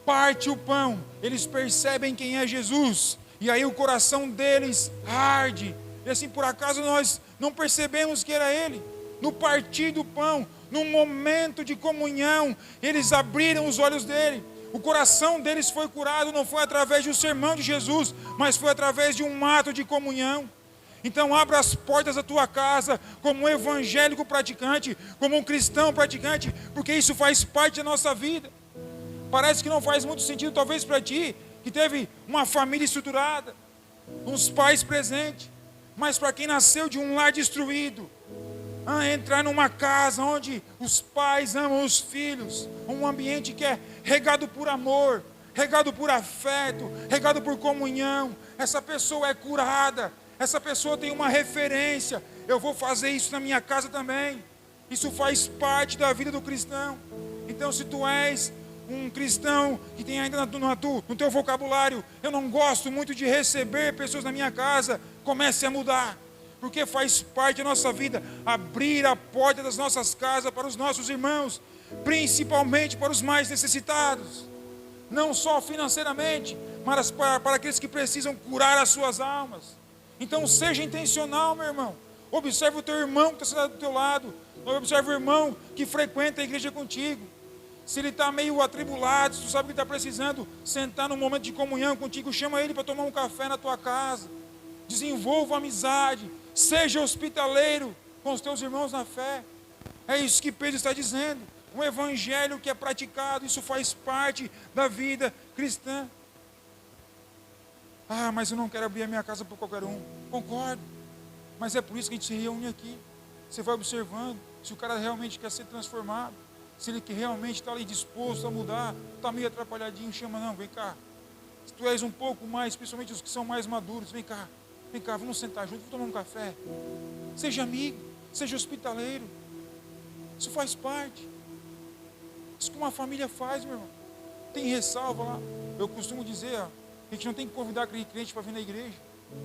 parte o pão, eles percebem quem é Jesus, e aí o coração deles arde. E assim, por acaso nós não percebemos que era Ele? No partir do pão, num momento de comunhão, eles abriram os olhos dele. O coração deles foi curado, não foi através de um sermão de Jesus, mas foi através de um ato de comunhão. Então abra as portas da tua casa como um evangélico praticante, como um cristão praticante, porque isso faz parte da nossa vida. Parece que não faz muito sentido talvez para ti, que teve uma família estruturada, uns pais presentes, mas para quem nasceu de um lar destruído, entrar numa casa onde os pais amam os filhos, um ambiente que é regado por amor, regado por afeto, regado por comunhão, essa pessoa é curada. Essa pessoa tem uma referência. Eu vou fazer isso na minha casa também. Isso faz parte da vida do cristão. Então, se tu és um cristão que tem ainda no teu vocabulário, eu não gosto muito de receber pessoas na minha casa, comece a mudar. Porque faz parte da nossa vida abrir a porta das nossas casas para os nossos irmãos, principalmente para os mais necessitados. Não só financeiramente, mas para aqueles que precisam curar as suas almas. Então seja intencional, meu irmão. Observe o teu irmão que está sentado do teu lado. Observe o irmão que frequenta a igreja contigo. Se ele está meio atribulado, se tu sabe que está precisando sentar num momento de comunhão contigo, chama ele para tomar um café na tua casa. Desenvolva amizade. Seja hospitaleiro com os teus irmãos na fé. É isso que Pedro está dizendo. Um evangelho que é praticado, isso faz parte da vida cristã. Mas eu não quero abrir a minha casa para qualquer um. Concordo. Mas é por isso que a gente se reúne aqui. Você vai observando se o cara realmente quer ser transformado. Se ele realmente está ali disposto a mudar. Está meio atrapalhadinho, chama, não, vem cá. Se tu és um pouco mais, principalmente os que são mais maduros, vem cá, vamos sentar junto, vamos tomar um café. Seja amigo, seja hospitaleiro. Isso faz parte. Isso que uma família faz, meu irmão. Tem ressalva lá. Eu costumo dizer, a gente não tem que convidar aquele crente para vir na igreja.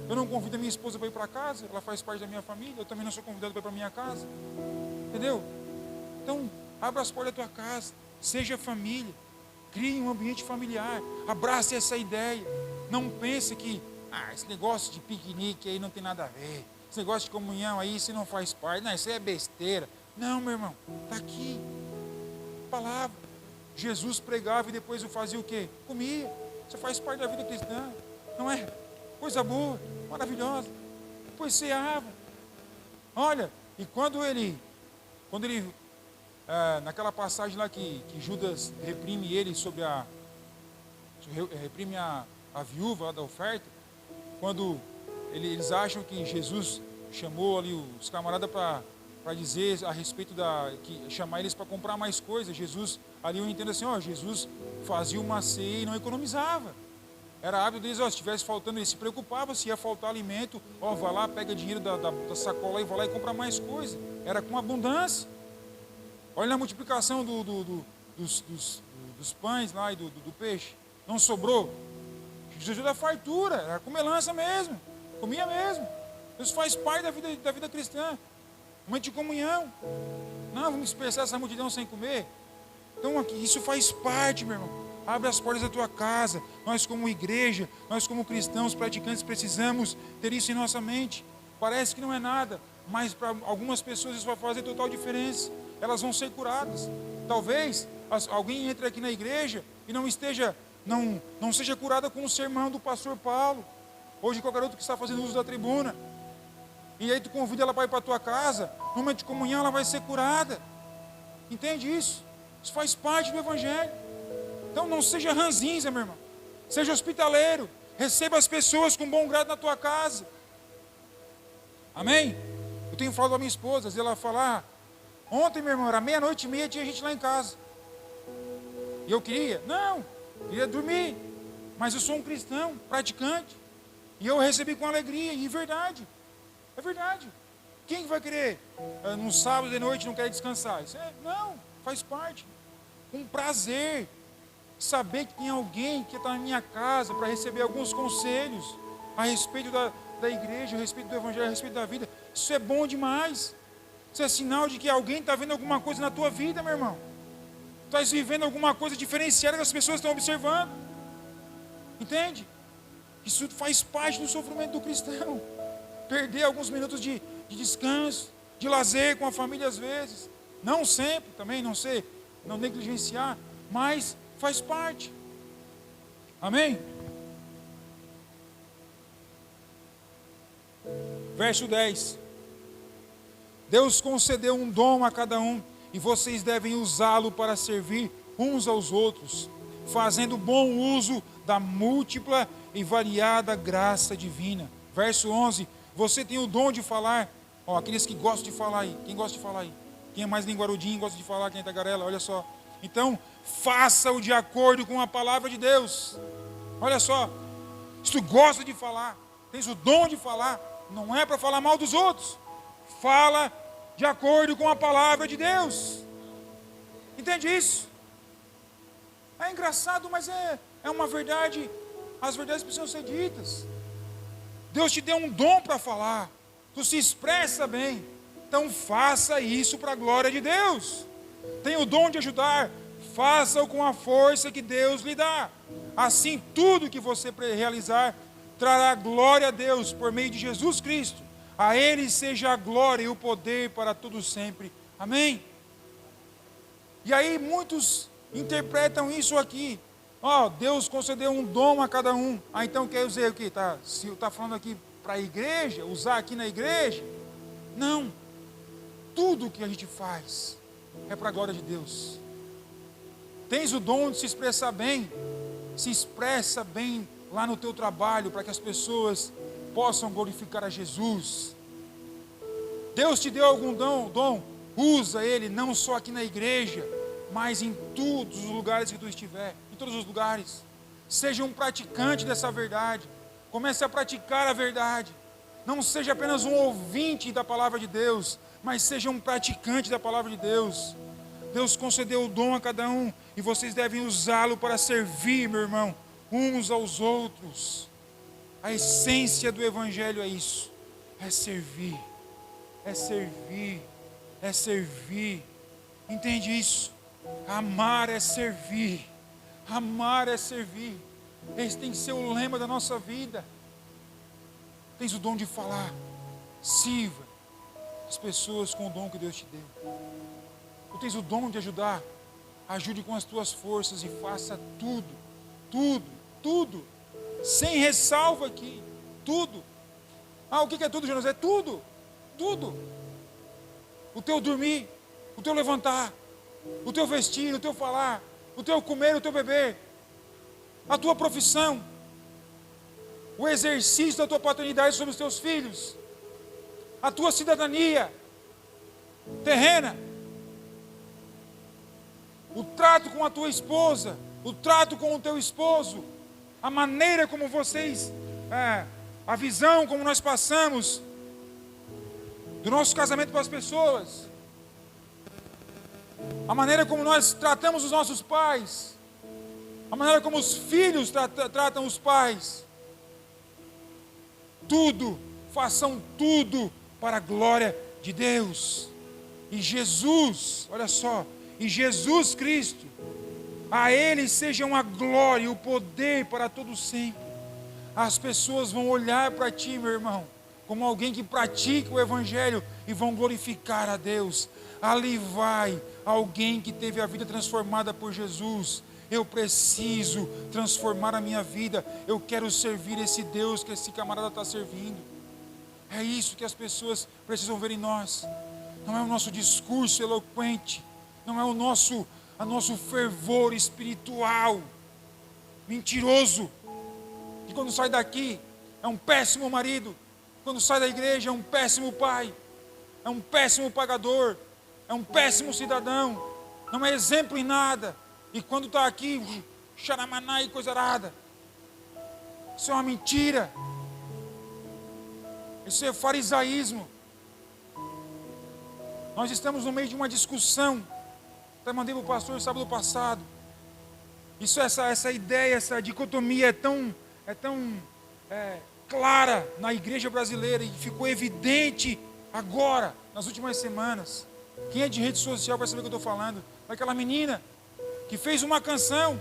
Eu não convido a minha esposa para ir para casa, ela faz parte da minha família, eu também não sou convidado para ir para a minha casa. Entendeu? Então, abra as portas da tua casa, seja família, crie um ambiente familiar, abrace essa ideia. Não pense que, esse negócio de piquenique aí não tem nada a ver, esse negócio de comunhão aí, isso não faz parte, não, isso aí é besteira. Não, meu irmão, está aqui, palavra. Jesus pregava e depois o fazia o quê? Comia. Isso faz parte da vida cristã, não é? Coisa boa, maravilhosa. Depois ceava. Olha, e quando ele naquela passagem lá que Judas reprime ele reprime a viúva lá da oferta, quando eles acham que Jesus chamou ali os camaradas para dizer a respeito chamar eles para comprar mais coisas. Jesus, ali eu entendo assim, Jesus fazia uma ceia e não economizava. Era hábito deles, se estivesse faltando, ele se preocupava, se ia faltar alimento, vai lá, pega dinheiro da sacola e vai lá e compra mais coisa. Era com abundância. Olha a multiplicação dos pães lá e do peixe. Não sobrou. Jesus da fartura, era com melança mesmo, comia mesmo. Isso faz parte da vida cristã. Momento de comunhão. Não, vamos dispersar essa multidão sem comer. Então aqui, isso faz parte, meu irmão. Abre as portas da tua casa. Nós como igreja, nós como cristãos praticantes precisamos ter isso em nossa mente. Parece que não é nada, mas para algumas pessoas isso vai fazer total diferença. Elas vão ser curadas. Talvez alguém entre aqui na igreja e não seja curada com o sermão do pastor Paulo, ou de qualquer outro que está fazendo uso da tribuna. E aí tu convida ela para ir para a tua casa, no momento de comunhão ela vai ser curada. Entende isso? Isso faz parte do evangelho. Então não seja ranzinza, meu irmão. Seja hospitaleiro. Receba as pessoas com bom grado na tua casa. Amém? Eu tenho falado com a minha esposa, ela fala, ontem, meu irmão, era 00:30, tinha gente lá em casa. E eu queria dormir. Mas eu sou um cristão, praticante. E eu recebi com alegria, e verdade. É verdade. Quem vai querer, no sábado de noite, não quer descansar? Não, faz parte. Com prazer. Saber que tem alguém que está na minha casa para receber alguns conselhos a respeito da igreja, a respeito do evangelho, a respeito da vida. Isso é bom demais. Isso é sinal de que alguém está vendo alguma coisa na tua vida, meu irmão. Tu estás vivendo alguma coisa diferenciada que as pessoas estão observando. Entende? Isso faz parte do sofrimento do cristão. Perder alguns minutos de descanso, de lazer com a família às vezes. Não sempre, também, não negligenciar, mas faz parte. Amém? Verso 10. Deus concedeu um dom a cada um, e vocês devem usá-lo para servir uns aos outros, fazendo bom uso da múltipla e variada graça divina. Verso 11. Você tem o dom de falar. Aqueles que gostam de falar aí. Quem gosta de falar aí? Quem é mais linguarudinho, gosta de falar, quem é tagarela, olha só. Então, faça-o de acordo com a palavra de Deus. Olha só. Se tu gosta de falar, tens o dom de falar, não é para falar mal dos outros. Fala de acordo com a palavra de Deus. Entende isso? É engraçado, mas é uma verdade. As verdades precisam ser ditas. Deus te deu um dom para falar. Tu se expressa bem. Então faça isso para a glória de Deus. Tem o dom de ajudar. Faça-o com a força que Deus lhe dá. Assim tudo que você realizar trará glória a Deus por meio de Jesus Cristo. A Ele seja a glória e o poder para todos sempre. Amém? E aí muitos interpretam isso aqui. Deus concedeu um dom a cada um. Então quer dizer o que? Se está falando aqui para a igreja, usar aqui na igreja? Não. Tudo que a gente faz é para a glória de Deus. Tens o dom de se expressar bem. Se expressa bem lá no teu trabalho, para que as pessoas possam glorificar a Jesus. Deus te deu algum dom, usa ele não só aqui na igreja, mas em todos os lugares que tu estiver, em todos os lugares. Seja um praticante dessa verdade. Comece a praticar a verdade. Não seja apenas um ouvinte da palavra de Deus, mas seja um praticante da palavra de Deus. Deus concedeu o dom a cada um, e vocês devem usá-lo para servir, meu irmão, uns aos outros. A essência do evangelho é isso. É servir. É servir. É servir. Entende isso? Amar é servir. Amar é servir. Esse tem que ser o lema da nossa vida. Tens o dom de falar. Sirva as pessoas com o dom que Deus te deu. Tu tens o dom de ajudar. Ajude com as tuas forças e faça tudo. Tudo. Tudo. Sem ressalva aqui. Tudo. O que é tudo, Jonas? É tudo. Tudo. O teu dormir. O teu levantar. O teu vestir. O teu falar. O teu comer. O teu beber. A tua profissão. O exercício da tua paternidade sobre os teus filhos. A tua cidadania terrena. O trato com a tua esposa. O trato com o teu esposo. A maneira como vocês, a visão como nós passamos do nosso casamento para as pessoas, a maneira como nós tratamos os nossos pais, a maneira como os filhos tratam os pais, tudo, façam tudo para a glória de Deus. E Jesus, olha só, e Jesus Cristo, a Ele sejam a glória e o poder para todo sempre. As pessoas vão olhar para ti, meu irmão, como alguém que pratica o Evangelho e vão glorificar a Deus. Ali vai alguém que teve a vida transformada por Jesus. Eu preciso transformar a minha vida. Eu quero servir esse Deus que esse camarada está servindo. É isso que as pessoas precisam ver em nós. Não é o nosso discurso eloquente, não é o nosso fervor espiritual mentiroso, que quando sai daqui é um péssimo marido, quando sai da igreja é um péssimo pai, é um péssimo pagador, é um péssimo cidadão, não é exemplo em nada, e quando está aqui, xaramaná e coisa arada. Isso é uma mentira, isso é farisaísmo. Nós estamos no meio de uma discussão, até mandei para o pastor sábado passado. Isso, essa ideia, essa dicotomia é tão clara na igreja brasileira e ficou evidente agora, nas últimas semanas. Quem é de rede social vai saber o que eu estou falando. Daquela menina que fez uma canção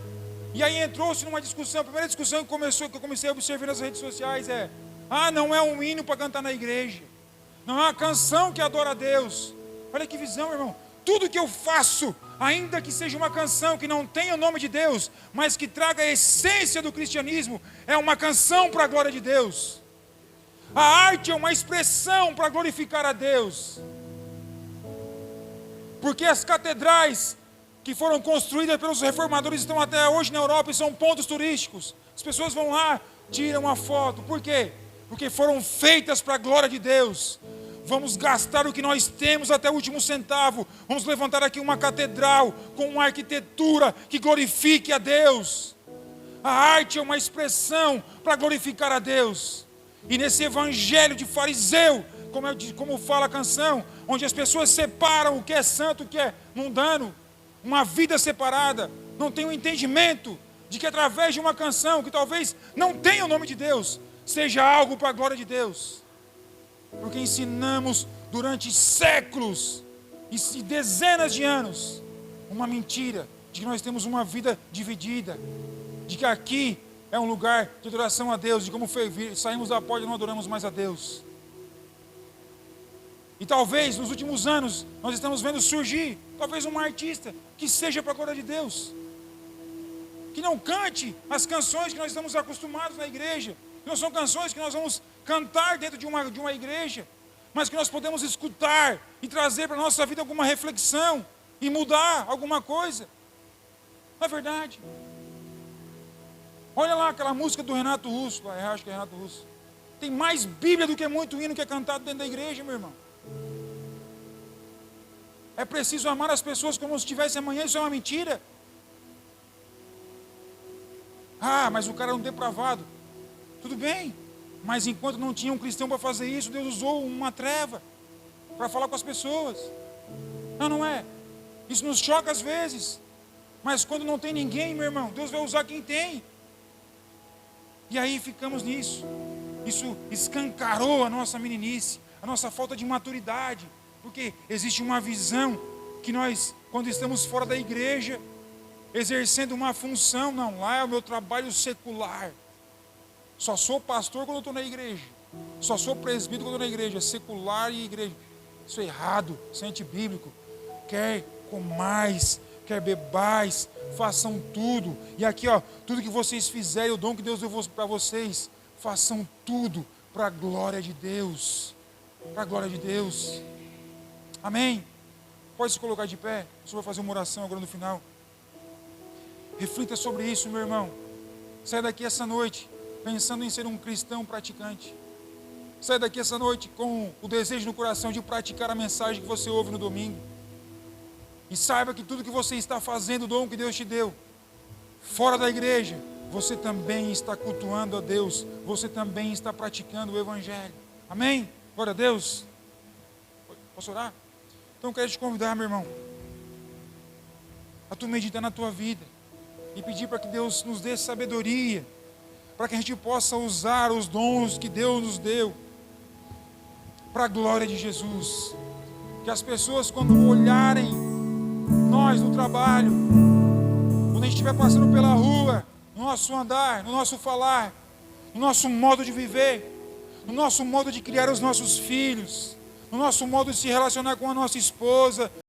e aí entrou-se numa discussão. A primeira discussão que eu comecei a observar nas redes sociais é: não é um hino para cantar na igreja, não é uma canção que adora a Deus. Olha que visão, irmão. Tudo que eu faço, ainda que seja uma canção que não tenha o nome de Deus, mas que traga a essência do cristianismo, é uma canção para a glória de Deus. A arte é uma expressão para glorificar a Deus. Porque as catedrais que foram construídas pelos reformadores estão até hoje na Europa e são pontos turísticos. As pessoas vão lá, tiram uma foto. Por quê? Porque foram feitas para a glória de Deus. Vamos gastar o que nós temos até o último centavo. Vamos levantar aqui uma catedral com uma arquitetura que glorifique a Deus. A arte é uma expressão para glorificar a Deus. E nesse evangelho de fariseu, como fala a canção, onde as pessoas separam o que é santo, o que é mundano, uma vida separada, não tem o entendimento de que através de uma canção que talvez não tenha o nome de Deus, seja algo para a glória de Deus. Porque ensinamos durante séculos e dezenas de anos uma mentira de que nós temos uma vida dividida, de que aqui é um lugar de adoração a Deus, de como saímos da porta e não adoramos mais a Deus. E talvez nos últimos anos nós estamos vendo surgir talvez uma artista que seja para a glória de Deus, que não cante as canções que nós estamos acostumados na igreja, que não são canções que nós vamos cantar dentro de uma igreja, mas que nós podemos escutar e trazer para a nossa vida alguma reflexão e mudar alguma coisa. Não é verdade? Olha lá aquela música do Renato Russo, eu acho que é Renato Russo. Tem mais Bíblia do que muito hino que é cantado dentro da igreja, meu irmão. É preciso amar as pessoas como se tivesse amanhã, isso é uma mentira. Mas o cara é um depravado. Tudo bem, mas enquanto não tinha um cristão para fazer isso, Deus usou uma treva para falar com as pessoas. Não é? Isso nos choca às vezes, mas quando não tem ninguém, meu irmão, Deus vai usar quem tem. E aí ficamos nisso. Isso escancarou a nossa meninice, a nossa falta de maturidade, porque existe uma visão que nós, quando estamos fora da igreja, exercendo uma função, não, lá é o meu trabalho secular. Só sou pastor quando eu estou na igreja. Só sou presbítero quando eu estou na igreja. Secular e igreja. Isso é errado, isso é antibíblico. Quer comais, quer bebais, façam tudo. E aqui, tudo que vocês fizerem, o dom que Deus deu para vocês, façam tudo para a glória de Deus. Para a glória de Deus. Amém? Pode se colocar de pé. Eu só vou fazer uma oração agora no final. Reflita sobre isso, meu irmão. Sai daqui essa noite pensando em ser um cristão praticante. Sai daqui essa noite com o desejo no coração de praticar a mensagem que você ouve no domingo. E saiba que tudo que você está fazendo, o dom que Deus te deu, fora da igreja, você também está cultuando a Deus. Você também está praticando o Evangelho. Amém? Glória a Deus. Posso orar? Então eu quero te convidar, meu irmão, a tu meditar na tua vida e pedir para que Deus nos dê sabedoria, para que a gente possa usar os dons que Deus nos deu para a glória de Jesus. Que as pessoas, quando olharem nós no trabalho, quando a gente estiver passando pela rua, no nosso andar, no nosso falar, no nosso modo de viver, no nosso modo de criar os nossos filhos, no nosso modo de se relacionar com a nossa esposa,